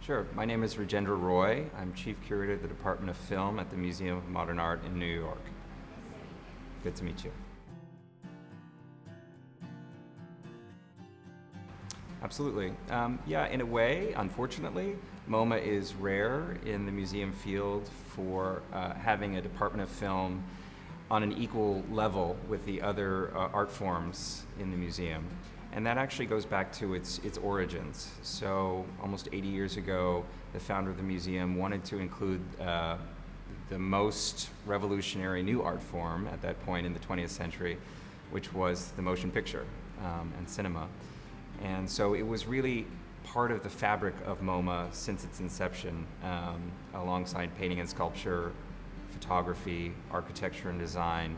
Sure. My name is Rajendra Roy. I'm Chief Curator of the Department of Film at the Museum of Modern Art in New York. Good to meet you. Absolutely. Yeah, in a way, unfortunately, MoMA is rare in the museum field for having a Department of Film on an equal level with the other art forms in the museum. And that actually goes back to its origins. So almost 80 years ago, the founder of the museum wanted to include the most revolutionary new art form at that point in the 20th century, which was the motion picture and cinema. And so it was really part of the fabric of MoMA since its inception, alongside painting and sculpture, photography, architecture and design.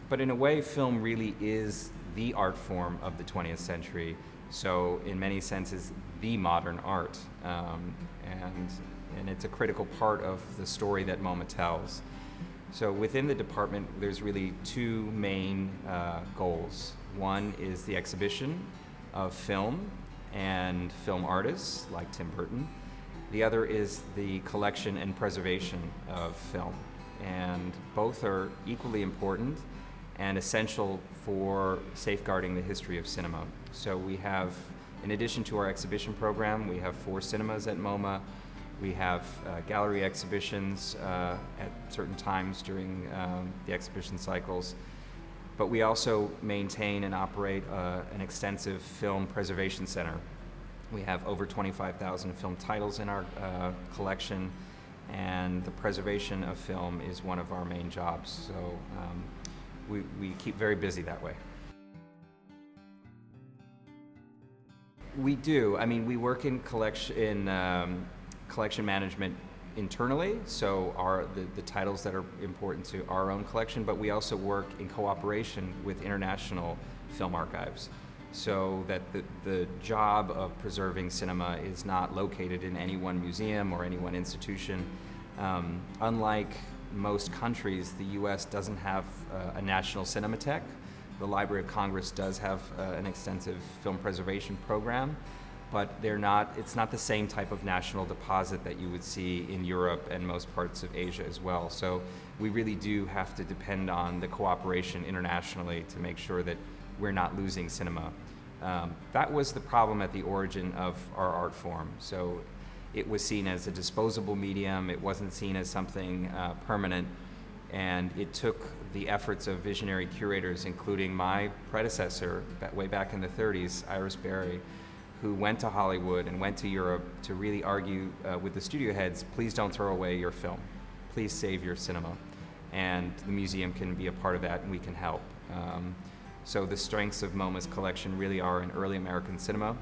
But in a way, film really is the art form of the 20th century, so in many senses, the modern art. And it's a critical part of the story that MoMA tells. So within the department, there's really two main goals. One is the exhibition of film and film artists like Tim Burton. The other is the collection and preservation of film. And both are equally important and essential for safeguarding the history of cinema. So we have, in addition to our exhibition program, we have 4 cinemas at MoMA. We have gallery exhibitions at certain times during the exhibition cycles. But we also maintain and operate an extensive film preservation center. We have over 25,000 film titles in our collection, and the preservation of film is one of our main jobs. So we keep very busy that way. We do. I mean, we work in collection management internally, so the titles that are important to our own collection, but we also work in cooperation with international film archives, so that the job of preserving cinema is not located in any one museum or any one institution. Unlike most countries, the US doesn't have a national cinematheque. The Library of Congress does have an extensive film preservation program, but it's not the same type of national deposit that you would see in Europe and most parts of Asia as well. So we really do have to depend on the cooperation internationally to make sure that we're not losing cinema. That was the problem at the origin of our art form. So it was seen as a disposable medium, it wasn't seen as something permanent, and it took the efforts of visionary curators, including my predecessor way back in the 30s, Iris Berry, who went to Hollywood and went to Europe to really argue with the studio heads, please don't throw away your film, please save your cinema. And the museum can be a part of that, and we can help. So the strengths of MoMA's collection really are in early American cinema,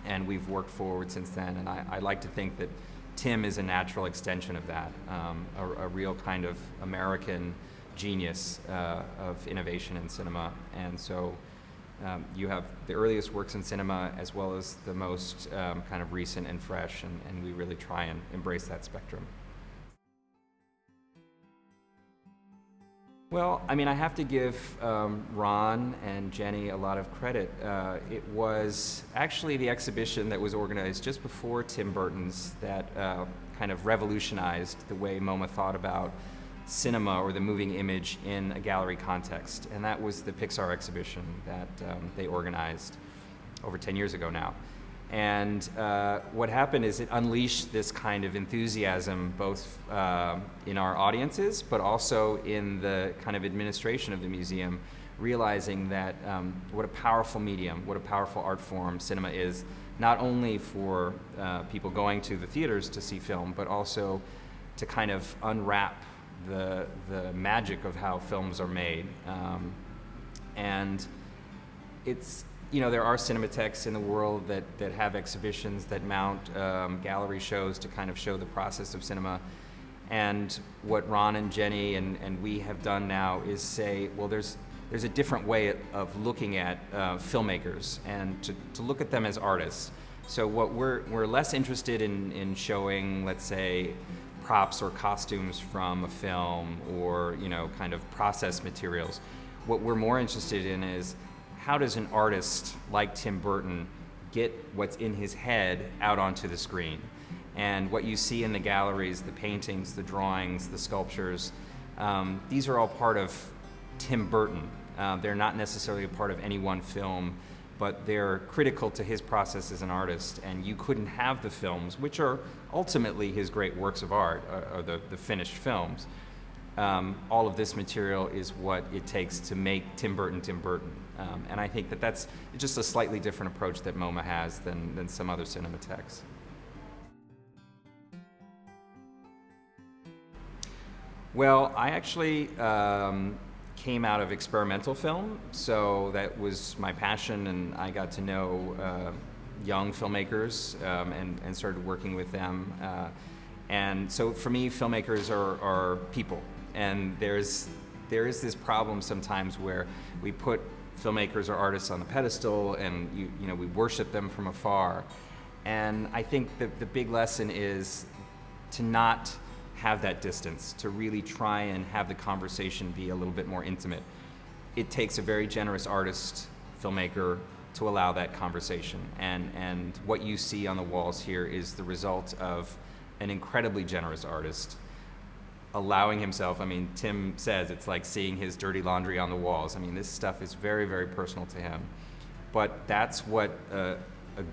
and we've worked forward since then. And I like to think that Tim is a natural extension of that, a real kind of American genius of innovation in cinema. And so you have the earliest works in cinema as well as the most kind of recent and fresh, and we really try and embrace that spectrum. Well, I mean, I have to give Ron and Jenny a lot of credit. It was actually the exhibition that was organized just before Tim Burton's that kind of revolutionized the way MoMA thought about cinema or the moving image in a gallery context. And that was the Pixar exhibition that they organized over 10 years ago now. And what happened is it unleashed this kind of enthusiasm both in our audiences, but also in the kind of administration of the museum, realizing that what a powerful medium, what a powerful art form cinema is, not only for people going to the theaters to see film, but also to kind of unwrap the magic of how films are made. And it's, you know, there are cinematheques in the world that have exhibitions that mount gallery shows to kind of show the process of cinema. And what Ron and Jenny and we have done now is say, well, there's a different way of looking at filmmakers and to look at them as artists. So what we're less interested in showing, let's say, props or costumes from a film or, you know, kind of process materials. What we're more interested in is how does an artist like Tim Burton get what's in his head out onto the screen. And what you see in the galleries, the paintings, the drawings, the sculptures, these are all part of Tim Burton. They're not necessarily a part of any one film, but they're critical to his process as an artist. And you couldn't have the films, which are ultimately his great works of art, or the finished films. All of this material is what it takes to make Tim Burton Tim Burton. And I think that that's just a slightly different approach that MoMA has than some other cinematheques. Well, I actually came out of experimental film, so that was my passion, and I got to know young filmmakers and started working with them. And so for me, filmmakers are people, and there is this problem sometimes where we put filmmakers or artists on the pedestal, and you know we worship them from afar. And I think that the big lesson is to not have that distance, to really try and have the conversation be a little bit more intimate. It takes a very generous artist, filmmaker, to allow that conversation. And what you see on the walls here is the result of an incredibly generous artist allowing himself, I mean, Tim says it's like seeing his dirty laundry on the walls. I mean, this stuff is very, very personal to him. But that's what a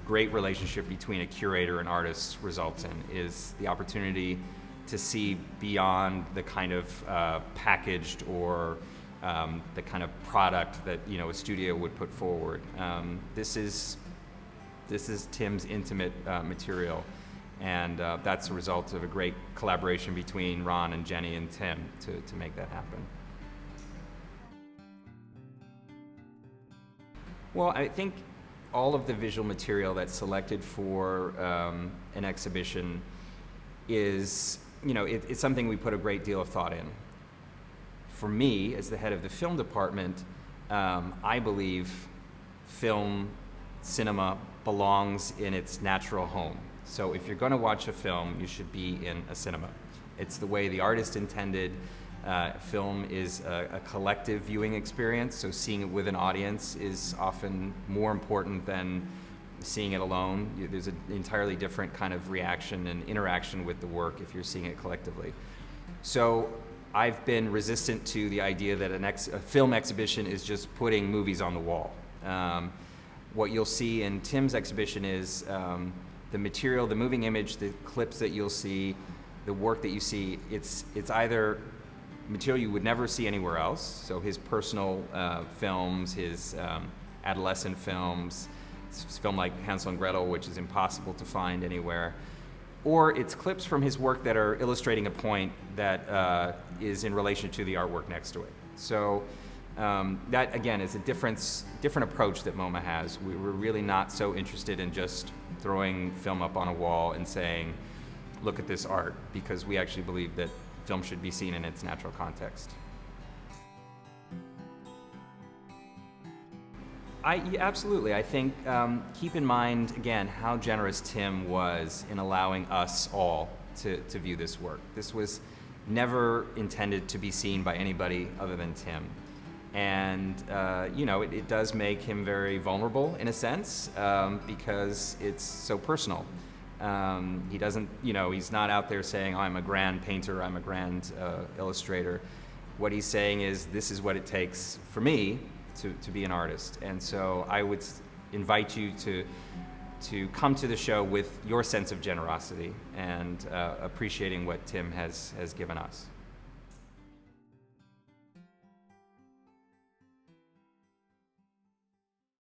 great relationship between a curator and artist results in, is the opportunity to see beyond the kind of packaged or the kind of product that a studio would put forward. This is Tim's intimate material, and that's a result of a great collaboration between Ron and Jenny and Tim to make that happen. Well, I think all of the visual material that's selected for an exhibition is, it's something we put a great deal of thought in. For me, as the head of the film department, I believe film, cinema belongs in its natural home. So if you're going to watch a film, you should be in a cinema. It's the way the artist intended. Film is a collective viewing experience, so seeing it with an audience is often more important than seeing it alone. There's an entirely different kind of reaction and interaction with the work if you're seeing it collectively. So I've been resistant to the idea that a film exhibition is just putting movies on the wall. What you'll see in Tim's exhibition is the material, the moving image, the clips that you'll see, the work that you see, it's either material you would never see anywhere else, so his personal films, his adolescent films, film like Hansel and Gretel, which is impossible to find anywhere, or it's clips from his work that are illustrating a point that is in relation to the artwork next to it. So that, again, is a different approach that MoMA has. We're really not so interested in just throwing film up on a wall and saying, look at this art, because we actually believe that film should be seen in its natural context. Absolutely. I think keep in mind, again, how generous Tim was in allowing us all to view this work. This was never intended to be seen by anybody other than Tim. And, it does make him very vulnerable in a sense because it's so personal. He doesn't, he's not out there saying, I'm a grand painter, I'm a grand illustrator. What he's saying is, this is what it takes for me to be an artist. And so I would invite you to come to the show with your sense of generosity and appreciating what Tim has given us.